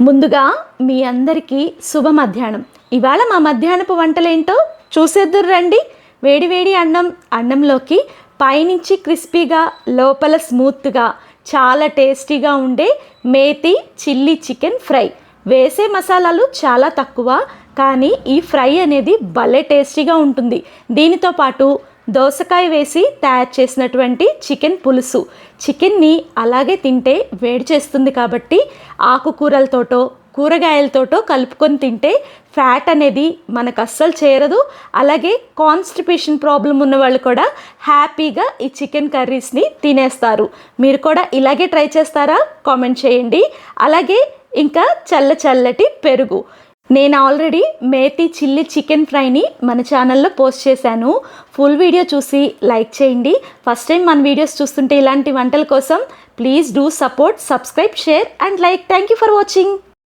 ముందుగా మీ అందరికీ శుభ మధ్యాహ్నం. ఇవాళ మా మధ్యాహ్నపు వంటలేంటో చూసేద్దురు రండి. వేడివేడి అన్నంలోకి పైనుంచి క్రిస్పీగా లోపల స్మూత్గా చాలా టేస్టీగా ఉండే మేతి చిల్లీ చికెన్ ఫ్రై. వేసే మసాలాలు చాలా తక్కువ, కానీ ఈ ఫ్రై అనేది భలే టేస్టీగా ఉంటుంది. దీనితో పాటు దోసకాయ వేసి తయారు చేసినటువంటి చికెన్ పులుసు. చికెన్ని అలాగే తింటే వేడి చేస్తుంది కాబట్టి ఆకుకూరలతోటో కూరగాయలతోటో కలుపుకొని తింటే ఫ్యాట్ అనేది మనకు అస్సలు చేరదు. అలాగే కాన్స్టిపేషన్ ప్రాబ్లం ఉన్న వాళ్ళు కూడా హ్యాపీగా ఈ చికెన్ కర్రీస్ని తినేస్తారు. మీరు కూడా ఇలాగే ట్రై చేస్తారా? కామెంట్ చేయండి. అలాగే ఇంకా చల్లటి పెరుగు. నేను ఆల్రెడీ మేతి చిల్లీ చికెన్ ఫ్రైని మన ఛానల్లో పోస్ట్ చేశాను. ఫుల్ వీడియో చూసి లైక్ చేయండి. ఫస్ట్ టైం మన వీడియోస్ చూస్తుంటే ఇలాంటి వంటల కోసం please do support, subscribe, share and like. Thank you for watching.